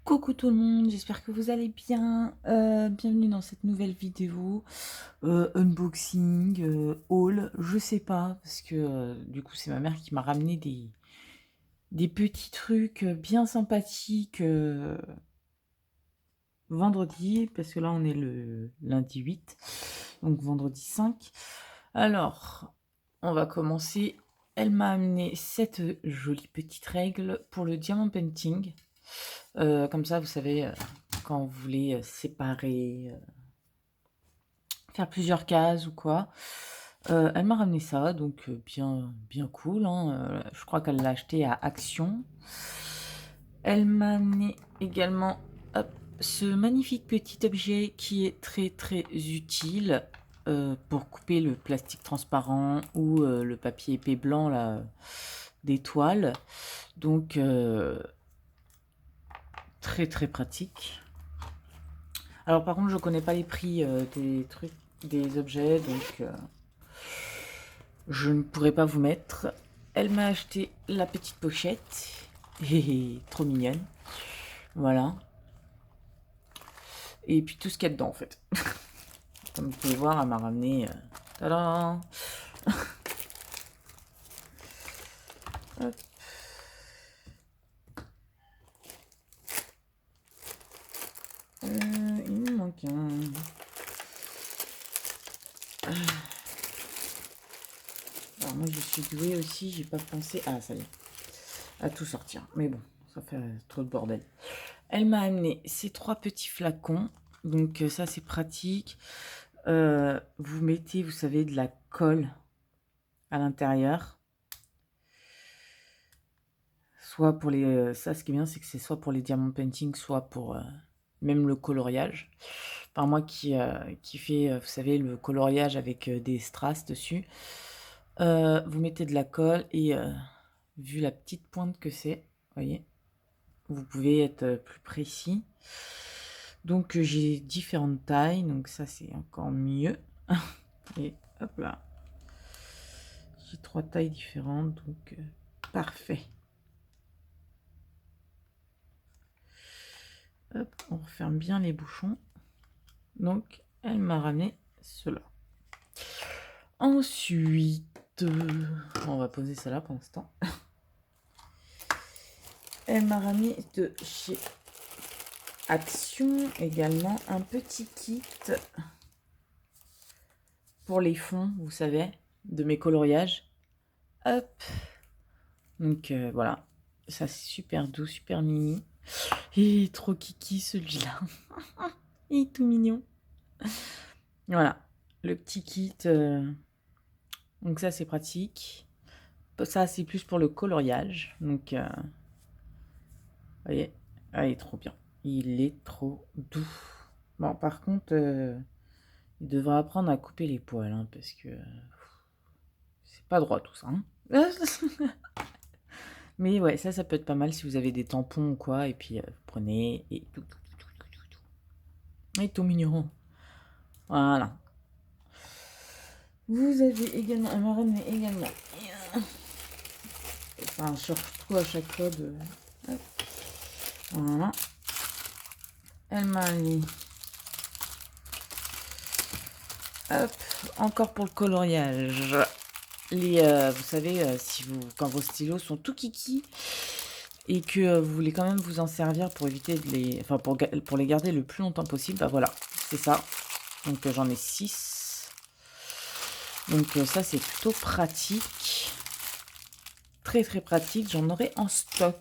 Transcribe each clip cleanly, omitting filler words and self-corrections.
Coucou tout le monde, j'espère que vous allez bien. Bienvenue dans cette nouvelle vidéo. Unboxing, haul, je sais pas, parce que du coup c'est ma mère qui m'a ramené des petits trucs bien sympathiques vendredi, parce que là on est le lundi 8, donc vendredi 5. Alors, on va commencer. Elle m'a amené cette jolie petite règle pour le diamant painting. Comme ça, vous savez, quand vous voulez séparer, faire plusieurs cases ou quoi. Elle m'a ramené ça, donc bien cool, hein. Je crois qu'elle l'a acheté à Action. Elle m'a amené également hop, ce magnifique petit objet qui est très utile pour couper le plastique transparent ou le papier épais blanc là, des toiles. Donc très pratique. Alors par contre, je connais pas les prix des trucs, des objets, donc je ne pourrais pas vous mettre. Elle m'a acheté la petite pochette, trop mignonne. Voilà. Et puis tout ce qu'il y a dedans en fait. Comme vous pouvez voir, elle m'a ramené. Tada. Hop. Il me manque un. Alors moi je suis douée aussi, j'ai pas pensé. Ah ça y est. À tout sortir. Mais bon, ça fait trop de bordel. Elle m'a amené ces 3 petits flacons. Donc ça c'est pratique. Vous mettez, vous savez, de la colle à l'intérieur. Soit pour les... ça ce qui est bien, c'est que c'est soit pour les diamant painting, soit pour même le coloriage. Enfin moi qui fait, vous savez, le coloriage avec des strass dessus. Vous mettez de la colle et vu la petite pointe que c'est, voyez, vous pouvez être plus précis. Donc j'ai différentes tailles, donc ça c'est encore mieux. Et hop là. J'ai 3 tailles différentes, donc parfait. Hop, on referme bien les bouchons. Donc elle m'a ramené cela. Ensuite, on va poser ça là pour l'instant. Elle m'a ramené de chez Action également un petit kit pour les fonds, vous savez, de mes coloriages. Hop. Donc voilà, ça c'est super doux, super mini. Et trop kiki celui-là. Il est tout mignon. Voilà, le petit kit. Donc ça c'est pratique. Ça c'est plus pour le coloriage. Donc vous voyez, ah, il est trop bien. Il est trop doux. Bon par contre, il devrait apprendre à couper les poils, hein, parce que c'est pas droit tout ça. Hein. Mais ouais, ça peut être pas mal si vous avez des tampons ou quoi. Et puis vous prenez et tout. Il est tout mignon. Voilà. Vous avez également, elle m'a ramené également, enfin surtout à chaque fois de, hop. Voilà. Elle m'a mis, hop, encore pour le coloriage. Les, vous savez, si vous, quand vos stylos sont tout kiki et que vous voulez quand même vous en servir pour éviter de les, enfin pour les garder le plus longtemps possible, bah voilà, c'est ça. Donc j'en ai 6. Donc ça c'est plutôt pratique. Très pratique, j'en aurai en stock.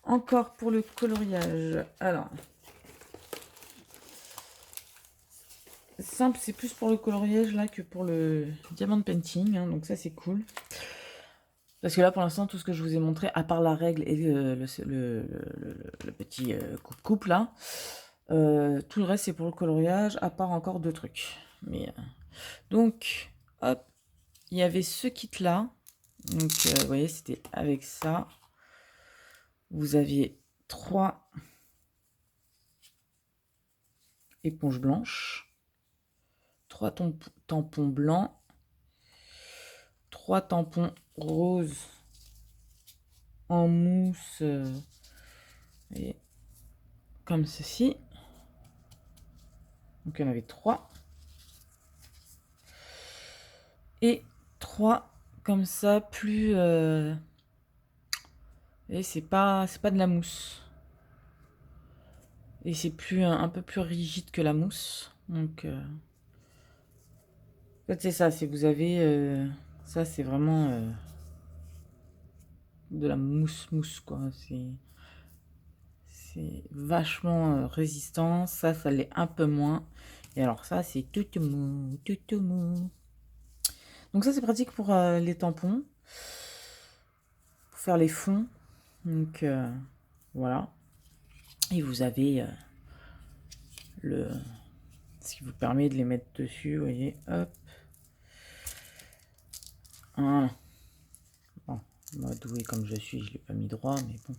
Encore pour le coloriage. Alors, simple, c'est plus pour le coloriage là que pour le diamant painting. Hein, donc ça, c'est cool. Parce que là, pour l'instant, tout ce que je vous ai montré, à part la règle et le petit coupe-coupe là, tout le reste, c'est pour le coloriage, à part encore 2 trucs. Mais, donc, hop, il y avait ce kit-là. Donc, vous voyez, c'était avec ça. Vous aviez 3 éponges blanches, 3 tampons blancs, 3 tampons roses en mousse, et comme ceci. Donc il y en avait 3. Et 3 comme ça, plus... et c'est pas de la mousse. Et c'est plus un peu plus rigide que la mousse. Donc... en fait, c'est ça, c'est vous avez... ça, c'est vraiment de la mousse, quoi. C'est vachement résistant. Ça l'est un peu moins. Et alors ça, c'est tout mou, tout mou. Donc ça, c'est pratique pour les tampons. Pour faire les fonds. Donc voilà. Et vous avez ce qui vous permet de les mettre dessus. Vous voyez, hop. Voilà. Bon, moi, doué comme je suis, je ne l'ai pas mis droit, mais bon.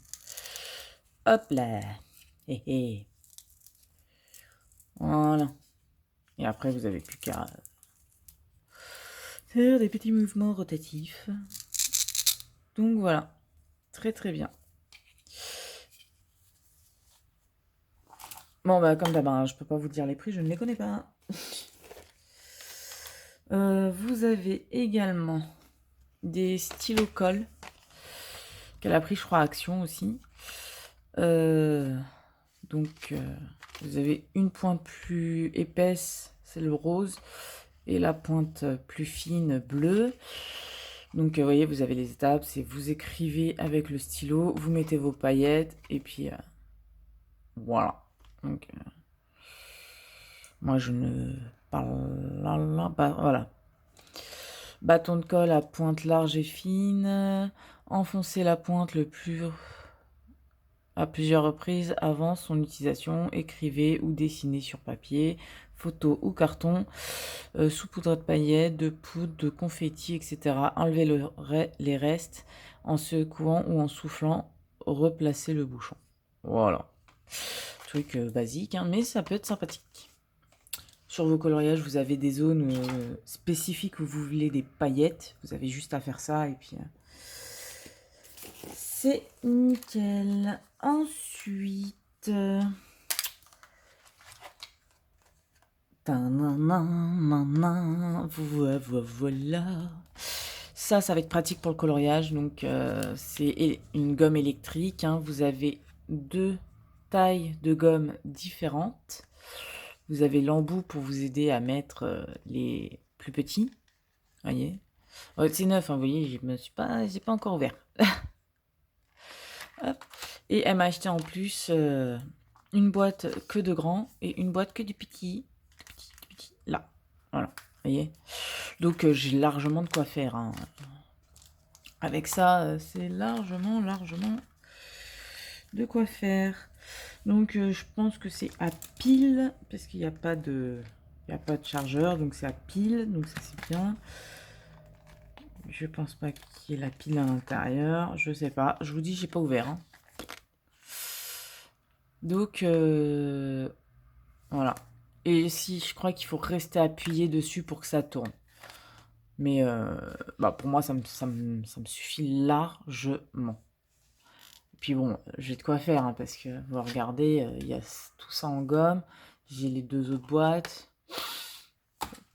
Hop là. Hé hé. Voilà. Et après, vous avez plus qu'à faire des petits mouvements rotatifs. Donc voilà. Très très bien. Bon, bah comme d'hab, je peux pas vous dire les prix, je ne les connais pas. Vous avez également des stylos colle qu'elle a pris, je crois, à Action aussi. Donc, vous avez une pointe plus épaisse, c'est le rose, et la pointe plus fine, bleue. Donc, vous voyez, vous avez les étapes, c'est vous écrivez avec le stylo, vous mettez vos paillettes, et puis voilà. Donc, moi, je ne parle là, voilà. Bâton de colle à pointe large et fine. Enfoncez la pointe à plusieurs reprises avant son utilisation. Écrivez ou dessinez sur papier, photo ou carton, saupoudrez de paillettes, de poudre, de confetti, etc. Enlevez les restes en secouant ou en soufflant. Replacez le bouchon. Voilà. Truc basique, hein, mais ça peut être sympathique. Sur vos coloriages, vous avez des zones spécifiques où vous voulez des paillettes. Vous avez juste à faire ça et puis c'est nickel. Ensuite, voilà. Ça va être pratique pour le coloriage. Donc, c'est une gomme électrique. Hein. Vous avez 2 tailles de gomme différentes. Vous avez l'embout pour vous aider à mettre les plus petits. Voyez. C'est neuf, hein, vous voyez, j'ai pas encore ouvert. Hop. Et elle m'a acheté en plus une boîte que de grands et une boîte que du petit. Là. Voilà. Vous voyez. Donc j'ai largement de quoi faire. Hein. Avec ça, c'est largement de quoi faire. Donc je pense que c'est à pile parce qu'il n'y a pas de chargeur, donc c'est à pile, donc ça c'est bien. Je pense pas qu'il y ait la pile à l'intérieur, je sais pas. Je vous dis, j'ai pas ouvert. Hein. Donc voilà. Et si je crois qu'il faut rester appuyé dessus pour que ça tourne. Mais pour moi ça me suffit largement. Puis bon, j'ai de quoi faire, hein, parce que vous regardez, il y a tout ça en gomme. J'ai les 2 autres boîtes.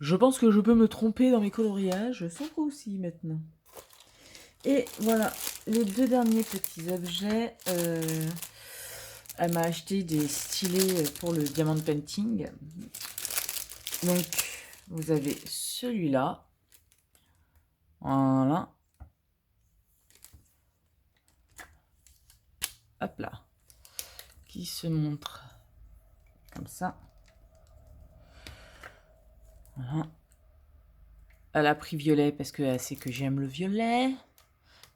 Je pense que je peux me tromper dans mes coloriages sans aussi maintenant. Et voilà, les 2 derniers petits objets. Elle m'a acheté des stylets pour le diamant painting. Donc, vous avez celui-là. Voilà. Hop là. Qui se montre comme ça. Voilà. Elle a pris violet parce qu'elle sait que j'aime le violet.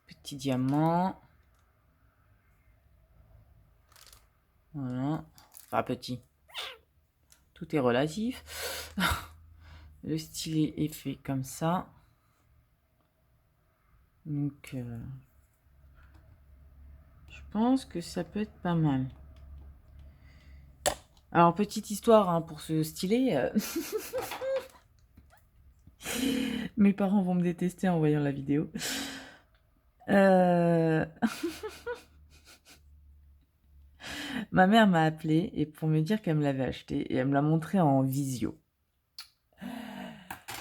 Petit diamant. Voilà. Enfin, petit. Tout est relatif. Le stylet est fait comme ça. Donc, je pense que ça peut être pas mal. Alors, petite histoire hein, pour ce stylet. Mes parents vont me détester en voyant la vidéo. Euh, Ma mère m'a appelé et pour me dire qu'elle me l'avait acheté et elle me l'a montré en visio.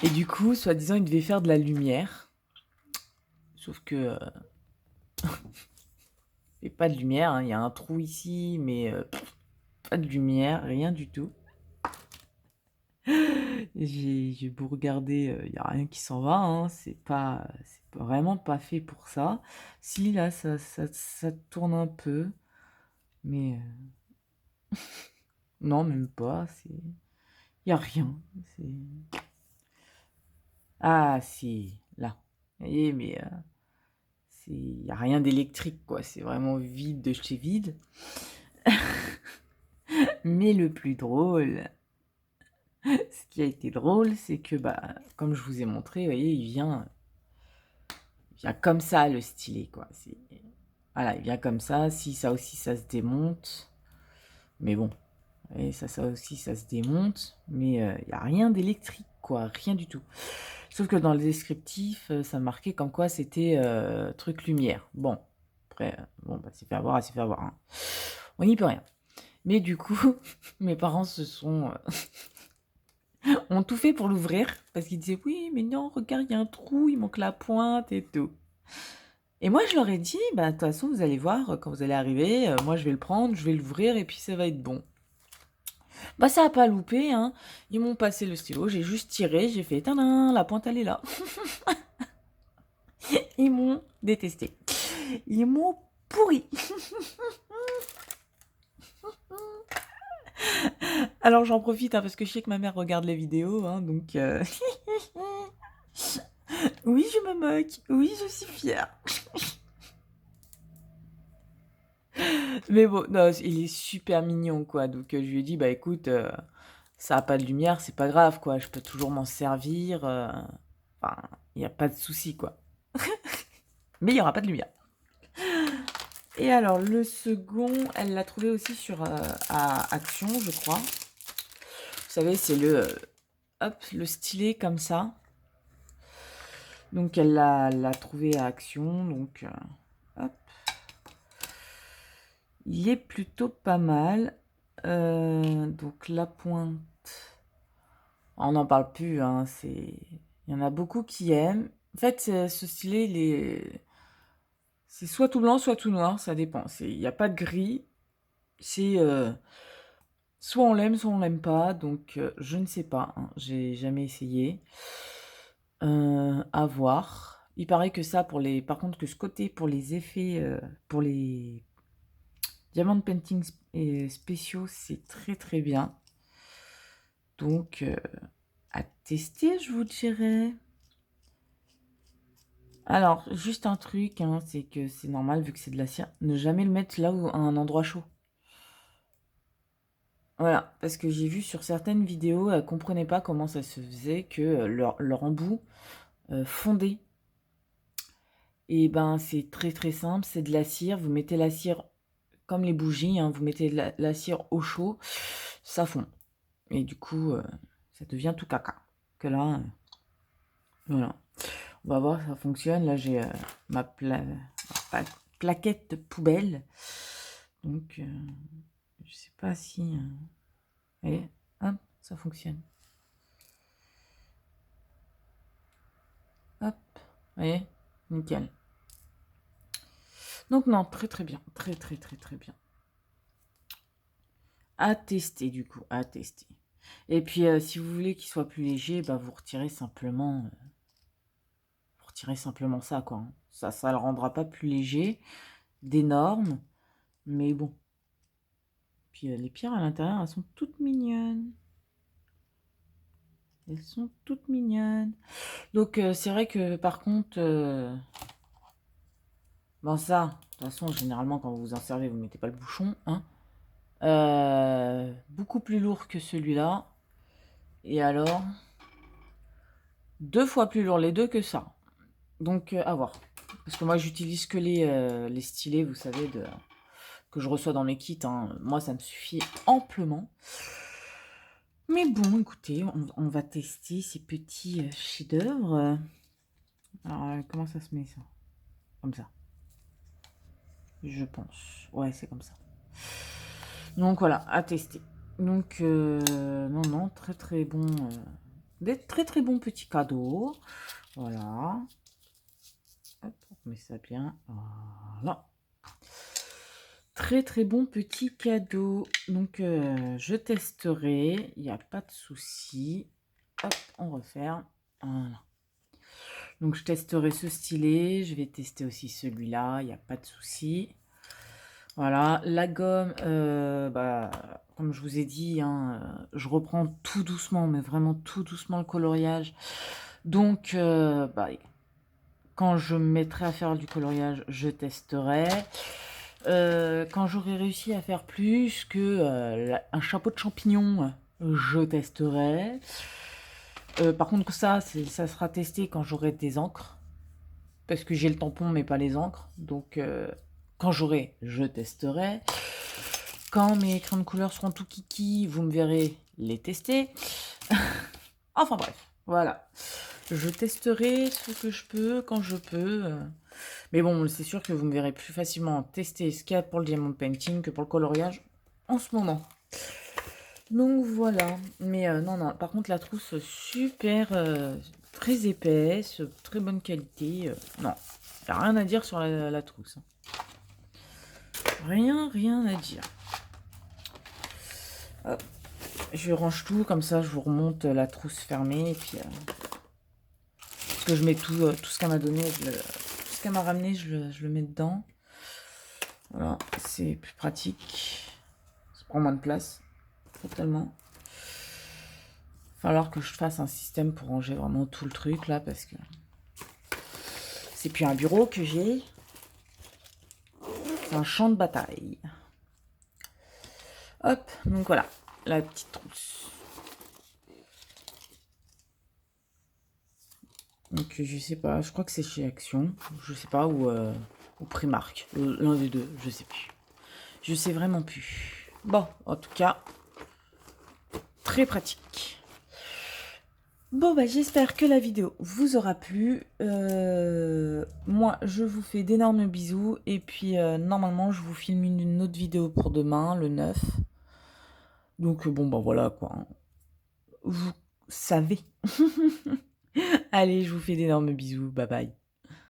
Et du coup, soi-disant, il devait faire de la lumière. Sauf que il n'y a pas de lumière, hein. Il y a un trou ici, mais pas de lumière, rien du tout. J'ai beau regarder, il n'y a rien qui s'en va, hein. C'est vraiment pas fait pour ça. Si, là, ça tourne un peu, mais non, même pas. Il n'y a rien. C'est... Ah, si, là. Vous voyez, mais il n'y a rien d'électrique, quoi. C'est vraiment vide de chez vide. Mais le plus drôle, ce qui a été drôle, c'est que, bah, comme je vous ai montré, vous voyez, il vient comme ça, le stylet, quoi. Voilà, il vient comme ça. Si, ça aussi, ça se démonte. Mais bon, vous voyez, ça aussi, ça se démonte. Mais il n'y a rien d'électrique, quoi. Rien du tout. Sauf que dans le descriptif, ça marquait comme quoi c'était truc lumière. Bon, après, bon, bah, c'est fait avoir, c'est fait avoir, hein. On n'y peut rien. Mais du coup, mes parents ont tout fait pour l'ouvrir parce qu'ils disaient oui, mais non, regarde, il y a un trou, il manque la pointe et tout. Et moi, je leur ai dit, bah, de toute façon, vous allez voir, quand vous allez arriver, moi, je vais le prendre, je vais l'ouvrir et puis ça va être bon. Bah, ça a pas loupé, hein. Ils m'ont passé le stylo, j'ai juste tiré, j'ai fait, tadam, la pointe, elle est là. Ils m'ont détesté. Ils m'ont pourri. Alors, j'en profite, hein, parce que je sais que ma mère regarde les vidéos, hein, donc... Oui, je me moque. Oui, je suis fière. Mais bon, non, il est super mignon, quoi. Donc, je lui ai dit, bah écoute, ça a pas de lumière, c'est pas grave, quoi. Je peux toujours m'en servir. Enfin, il n'y a pas de souci, quoi. Mais il n'y aura pas de lumière. Et alors, le second, elle l'a trouvé aussi à Action, je crois. Vous savez, c'est hop, le stylet comme ça. Donc, elle l'a trouvé à Action. Donc, hop. Il est plutôt pas mal. Donc, la pointe. On n'en parle plus, hein. Il y en a beaucoup qui aiment. En fait, ce stylet, c'est soit tout blanc, soit tout noir. Ça dépend. Il n'y a pas de gris. C'est soit on l'aime, soit on l'aime pas. Donc, je ne sais pas, hein. J'ai jamais essayé. À voir. Il paraît que ça, par contre, que ce côté pour les effets, pour les diamond painting spéciaux, c'est très très bien. Donc, à tester, je vous dirais. Alors, juste un truc, hein, c'est que c'est normal, vu que c'est de la cire, ne jamais le mettre là où à un endroit chaud. Voilà, parce que j'ai vu sur certaines vidéos, elles comprenaient pas comment ça se faisait que leur embout fondait. Et ben, c'est très très simple, c'est de la cire. Vous mettez la cire comme les bougies, hein, vous mettez la cire au chaud, ça fond. Et du coup, ça devient tout caca. Que là, voilà. On va voir si ça fonctionne. Là, j'ai ma plaquette poubelle. Donc, je sais pas si... Allez, hop, ça fonctionne. Hop, vous voyez, nickel. Donc non, très très bien. Très très très très bien. À tester du coup, à tester. Et puis, si vous voulez qu'il soit plus léger, bah, vous retirez simplement... Retirer simplement ça, quoi, hein. Ça le rendra pas plus léger, d'énormes, mais bon. Puis les pierres à l'intérieur, elles sont toutes mignonnes. Elles sont toutes mignonnes. Donc c'est vrai que par contre, bon ça, de toute façon, généralement quand vous vous en servez, vous mettez pas le bouchon, hein. Beaucoup plus lourd que celui-là. Et alors, 2 fois plus lourd les deux que ça. Donc à voir. Parce que moi j'utilise que les stylets, vous savez, que je reçois dans mes kits, hein. Moi, ça me suffit amplement. Mais bon, écoutez, on va tester ces petits chefs-d'œuvre. Alors, comment ça se met, ça? comme ça. Je pense. Ouais, c'est comme ça. Donc voilà, à tester. Donc, non, non, très très bon. Des très très bons petits cadeaux. Voilà. Hop, on met ça bien. Voilà. Très très bon petit cadeau. Donc, je testerai. Il n'y a pas de souci. Hop, on referme. Voilà. Donc, je testerai ce stylet. Je vais tester aussi celui-là. Il n'y a pas de souci. Voilà, la gomme, comme je vous ai dit, hein, je reprends tout doucement, mais vraiment tout doucement le coloriage. Donc, quand je me mettrai à faire du coloriage, je testerai. Quand j'aurai réussi à faire plus que un chapeau de champignon, je testerai. Par contre, ça sera testé quand j'aurai des encres. Parce que j'ai le tampon, mais pas les encres. Donc, quand j'aurai, je testerai. Quand mes crayons de couleur seront tout kiki, vous me verrez les tester. Enfin bref, voilà. Je testerai ce que je peux, quand je peux. Mais bon, c'est sûr que vous me verrez plus facilement tester ce qu'il y a pour le diamond painting que pour le coloriage en ce moment. Donc voilà. Mais non, non, par contre la trousse super, très épaisse, très bonne qualité. Non, il n'y a rien à dire sur la trousse. Rien à dire. Hop. Je range tout, comme ça je vous remonte la trousse fermée. Et puis, parce que je mets tout ce qu'elle m'a donné, tout ce qu'elle m'a ramené, je le mets dedans. Voilà, c'est plus pratique. Ça prend moins de place, totalement. Il va falloir que je fasse un système pour ranger vraiment tout le truc là, parce que c'est plus un bureau que j'ai. C'est un champ de bataille. Hop, donc voilà, la petite trousse. Donc je sais pas, je crois que c'est chez Action, je sais pas, ou Primark, l'un des deux, je sais plus. Je sais vraiment plus. Bon, en tout cas, très pratique. Bon, j'espère que la vidéo vous aura plu. Moi, je vous fais d'énormes bisous. Et puis, normalement, je vous filme une autre vidéo pour demain, le 9. Donc, bon, voilà, quoi. Vous savez. Allez, je vous fais d'énormes bisous. Bye bye.